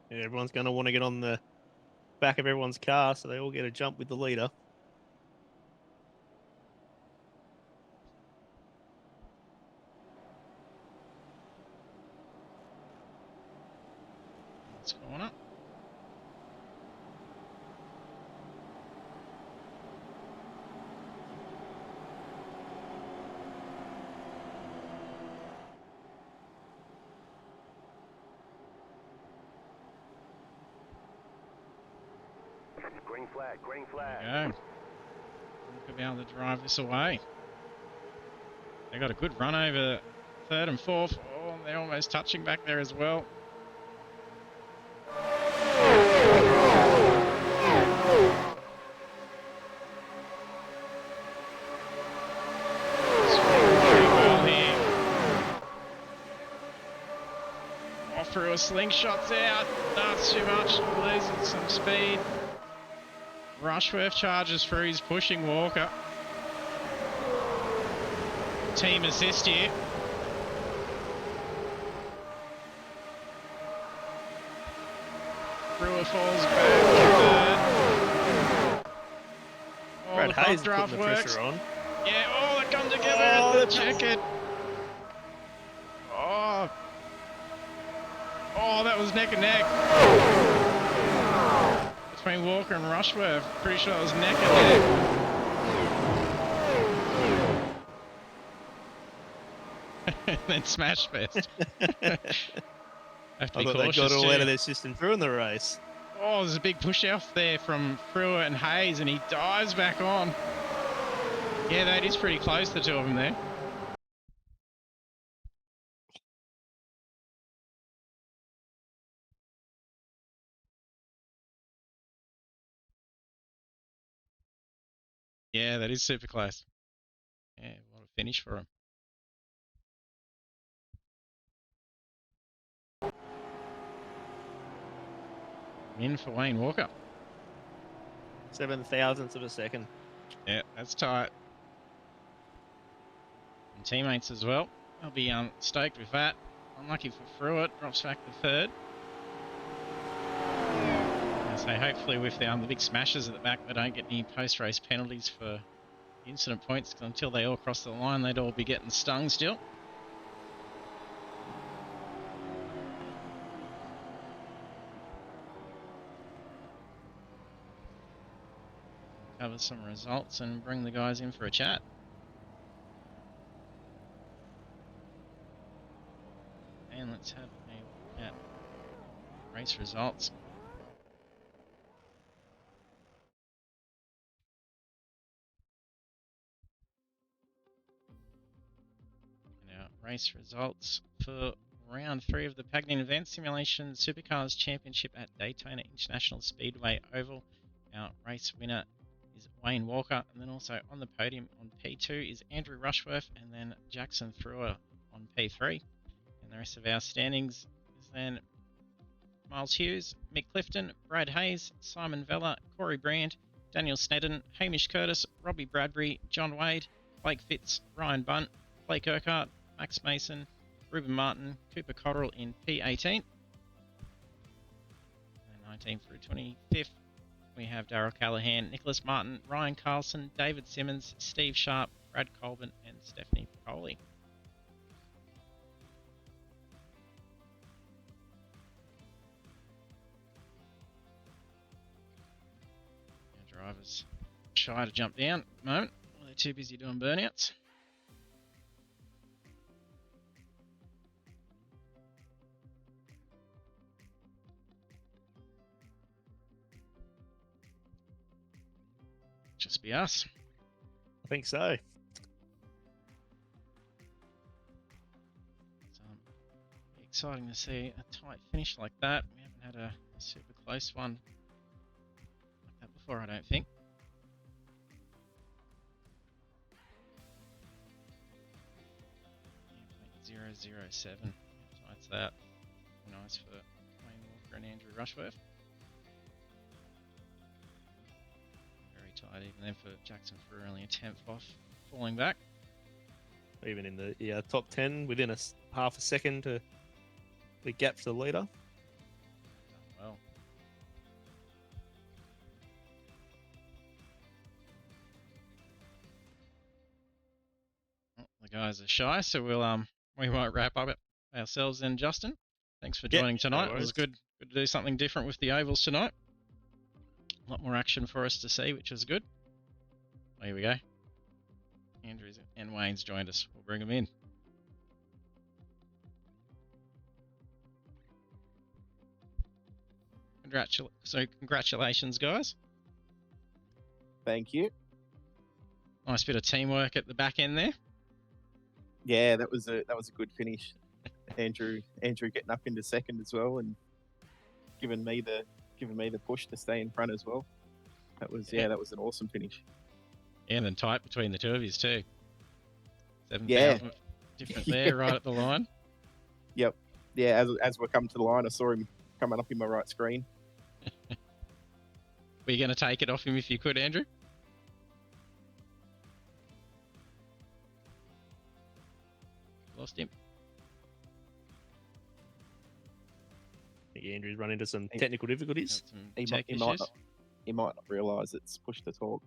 Yeah, everyone's going to want to get on the back of everyone's car, so they all get a jump with the leader. Let's corner. Green flag, green flag. There we go. Could be able to drive this away. They got a good run over third and fourth. Oh, they're almost touching back there as well. Through a slingshot's out. That's too much. Losing some speed. Rushworth charges through. He's pushing Walker. Team assist here. Brewer falls back. Oh, Brad the Hayes bump draft putting the works. pressure on. Yeah, oh, they come together Oh, at the the checkered. Oh, that was neck and neck. Between Walker and Rushworth. Pretty sure it was neck and neck. Then Smash Fest. Have to I be thought they cautious got all out too. of their system through in the race. Oh, there's a big push off there from Frewer and Hayes, and he dives back on. Yeah, that is pretty close, the two of them there. Yeah, that is super close. Yeah, what a finish for him. Win for Wayne Walker. 7,000ths of a second. Yeah, that's tight. And teammates as well. They'll be stoked with that. Unlucky for Fruitt, drops back to third. So hopefully with the big smashes at the back, they don't get any post-race penalties for incident points, because until they all cross the line, they'd all be getting stung still. Cover some results and bring the guys in for a chat. And let's have a look at race results. And our race results for round 3 of the Pagnian Advanced Simulation Supercars Championship at Daytona International Speedway Oval. Our race winner is Wayne Walker, and then also on the podium on P2 is Andrew Rushworth, and then Jackson Thruer on P3. And the rest of our standings is then Miles Hughes, Mick Clifton, Brad Hayes, Simon Vella, Corey Brand, Daniel Snedden, Hamish Curtis, Robbie Bradbury, John Wade, Blake Fitz, Ryan Bunt, Blake Urquhart, Max Mason, Ruben Martin, Cooper Cotterill in P18. And 19 through 25th, we have Darryl Callahan, Nicholas Martin, Ryan Carlson, David Simmons, Steve Sharp, Brad Colvin, and Stephanie Piccoli. Our drivers shy to jump down at the moment. They're too busy doing burnouts. Just be us. I think so. It's exciting to see a tight finish like that. We haven't had a super close one like that before, I don't think. 0.007. How tight's that? Nice for Wayne Walker and Andrew Rushworth. Very tight, even then for Jackson for only a 10th off, falling back. Even in the top 10, within half a second to the gap to the leader. Done well. Well, the guys are shy, so we might wrap up it ourselves then, Justin. Thanks for joining tonight. No It was good to do something different with the ovals tonight. A lot more action for us to see, which is good. Oh, here we go. Andrews and Wayne's joined us. We'll bring them in. Congratulations, guys. Thank you. Nice bit of teamwork at the back end there. Yeah, that was a good finish. Andrew getting up into second as well and giving me the push to stay in front as well. That was that was an awesome finish. Yeah, and then tight between the two of you too. 7,000 Yeah. different there, right at the line. Yep. Yeah, as we're coming to the line, I saw him coming up in my right screen. Were you going to take it off him if you could, Andrew? Lost him. I think Andrew's run into some technical difficulties. Some He tech might issues. not realise it's push to talk.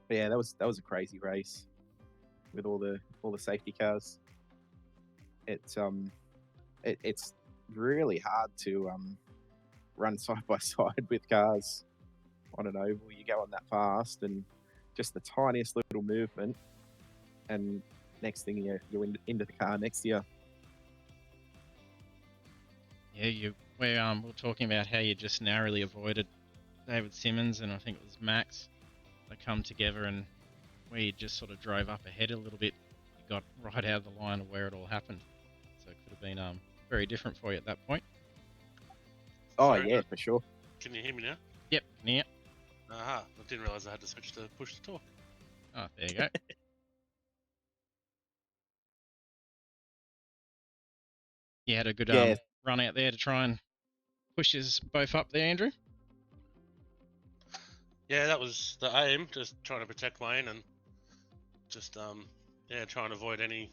But yeah, that was a crazy race with all the safety cars. It's really hard to run side by side with cars on an oval. You go on that fast and just the tiniest little movement, and next thing you're into the car next to you. Yeah, we're talking about how you just narrowly avoided David Simmons and I think it was Max. They come together and we just sort of drove up ahead a little bit. You got right out of the line of where it all happened. So it could have been very different for you at that point. Oh Sorry, yeah, for sure. Can you hear me now? Yep, yeah. Aha, I didn't realise I had to switch to push to talk. Oh, there you go. You had a good Yeah. run out there to try and push us both up there, Andrew. Yeah, that was the aim, just trying to protect Wayne and just try and avoid any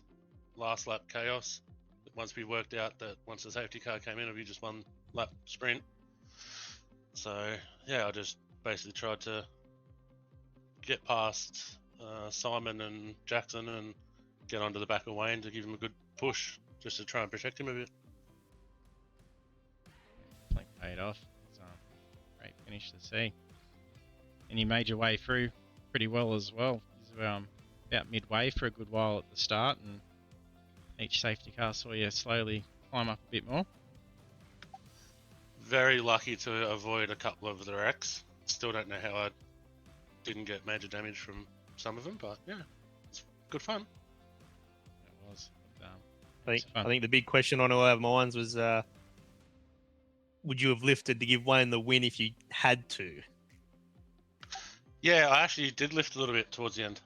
last lap chaos. Once we worked out that once the safety car came in, it'd be just one lap sprint. So yeah, I just basically tried to get past Simon and Jackson and get onto the back of Wayne to give him a good push, just to try and protect him a bit. Definitely paid off. It's great finish to see. And you made your way through pretty well as well. You were about midway for a good while at the start, and each safety car saw you slowly climb up a bit more. Very lucky to avoid a couple of the wrecks. Still don't know how I didn't get major damage from some of them, but yeah, it's good fun. It was. I think the big question on all our minds was, would you have lifted to give Wayne the win if you had to? Yeah, I actually did lift a little bit towards the end.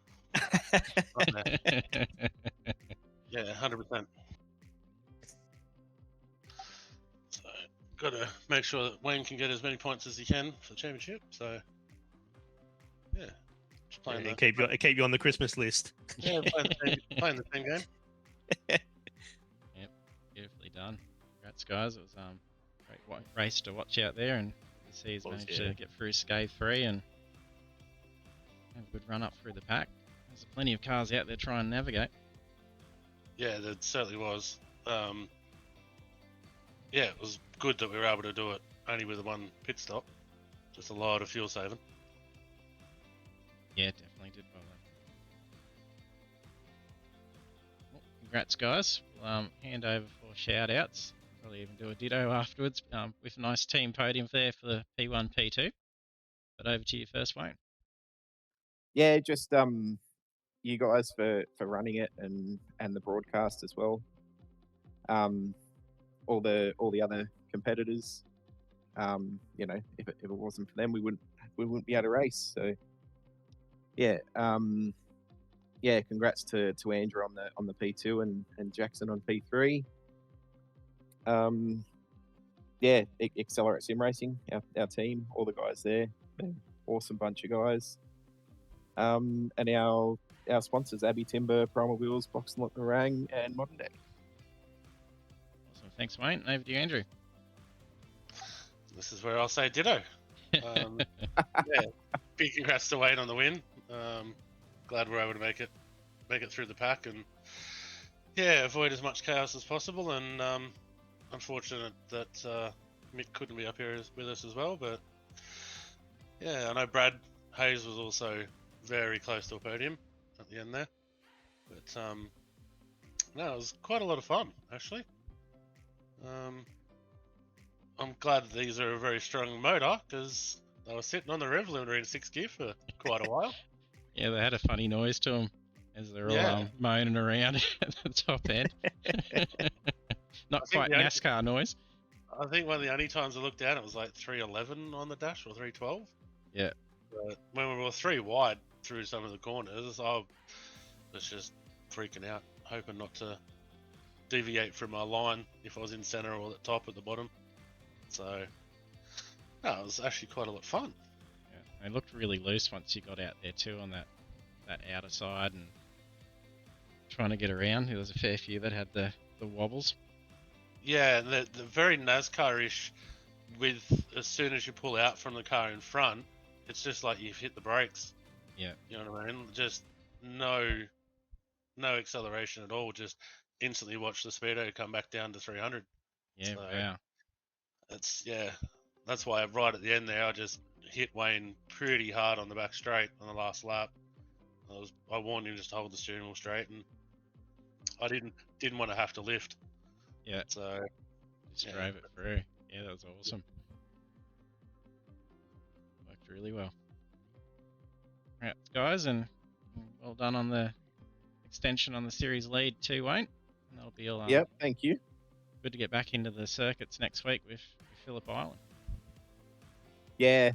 Yeah, 100%. So, got to make sure that Wayne can get as many points as he can for the championship. So, yeah, just playing And keep you on the Christmas list. playing the same game. Yep, beautifully done. Congrats, guys. It was great race to watch out there, and to see he's managed to get through scathe-free and have a good run up through the pack. There's plenty of cars out there trying to navigate. Yeah, there certainly was. Yeah, it was good that we were able to do it only with the one pit stop. Just a lot of fuel saving. Yeah, definitely did well then. Well, congrats, guys. We'll hand over for shout-outs. Probably even do a ditto afterwards with a nice team podium there for the P1, P2. But over to you first, Wayne. Yeah, just you guys for running it and the broadcast as well. All the other competitors. If it wasn't for them, we wouldn't be able to race. So yeah, congrats to Andrew on the P2 and Jackson on P3. Accelerate Sim Racing, our team, all the guys there, awesome bunch of guys. And our sponsors, Abbey Timber, Primal Wheels, Box and Lot Narang, and Modern Day. Awesome. Thanks, Wayne. Over to you, Andrew. This is where I'll say ditto. Yeah, big congrats to Wayne on the win. Glad we're able to make it through the pack and avoid as much chaos as possible. And unfortunate that Mick couldn't be up here with us as well. But yeah, I know Brad Hayes was also very close to a podium at the end there. But no, it was quite a lot of fun actually. I'm glad that these are a very strong motor because they were sitting on the rev limiter in 6th gear for quite a while. Yeah, they had a funny noise to them as they're all Yeah. moaning around at the top end. Not I think quite the only- NASCAR noise. I think one of the only times I looked down, it was like 311 on the dash or 312. Yeah. But when we were 3 wide through some of the corners, I was just freaking out, hoping not to deviate from my line if I was in center or at the top at the bottom. So, no, it was actually quite a lot of fun. Yeah, they looked really loose once you got out there too on that outer side and trying to get around. There was a fair few that had the wobbles. Yeah, and the very NASCAR-ish with as soon as you pull out from the car in front, it's just like you've hit the brakes. Yeah. You know what I mean? Just no acceleration at all. Just instantly watch the speedo come back down to 300. Yeah, So, wow. That's why right at the end there, I just hit Wayne pretty hard on the back straight on the last lap. I warned him just to hold the steering wheel straight, and I didn't want to have to lift. Yeah. So Just yeah. drove it through. Yeah, that was awesome. Worked really well. Right, guys, and well done on the extension on the series lead too, Wayne. And that'll be all. Yep, thank you. Good to get back into the circuits next week with Phillip Island. Yeah,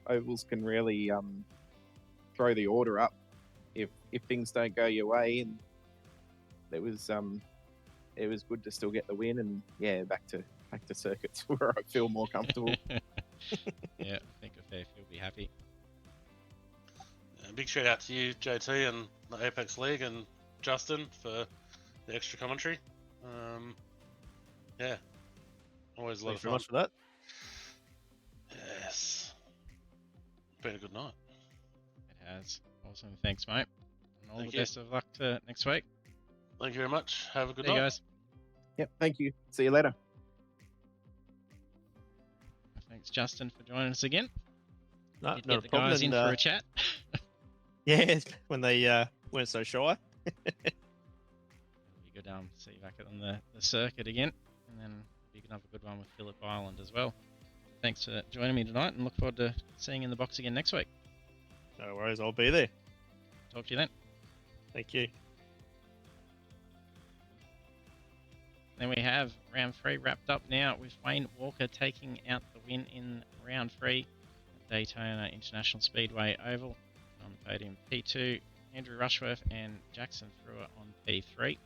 ovals can really throw the order up if things don't go your way, and it was good to still get the win, and yeah, back to circuits where I feel more comfortable. Yeah, I think a fair few will be happy. big shout out to you, JT, and the Apex League, and Justin for the extra commentary. Yeah, always a lot Thanks of very fun. much for that. Yes, been a good night. It has. Awesome. Thanks, mate. And all Thank the you. best of luck to next week. Thank you very much. Have a good See you night. guys. Yep, thank you. See you later. Thanks, Justin, for joining us again. No, Did not get a the problem. guys in and, for a chat. Yeah, when they weren't so shy. It'll be good see you back on the circuit again. And then you can have a good one with Phillip Island as well. Thanks for joining me tonight, and look forward to seeing you in the box again next week. No worries, I'll be there. Talk to you then. Thank you. Then we have round 3 wrapped up now with Wayne Walker taking out the win in round 3 at Daytona International Speedway Oval. On the podium, P2, Andrew Rushworth and Jackson Frewer on P3.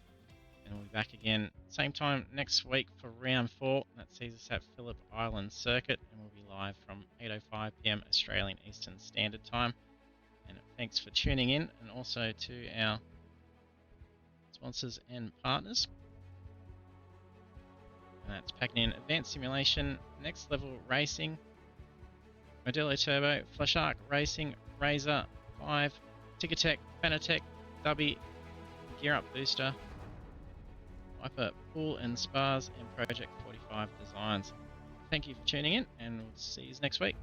And we'll be back again same time next week for round 4. That sees us at Phillip Island Circuit, and we'll be live from 8:05 PM Australian Eastern Standard Time. And thanks for tuning in, and also to our sponsors and partners. And that's Pagnian Advanced Simulation, Next Level Racing, Modelo Turbo, Flashark Racing, Razer, 5, Tickertech, Fanatec, Dubby, Gear Up Booster, Viper Pool and Spas, and Project 45 Designs. Thank you for tuning in, and we'll see you next week.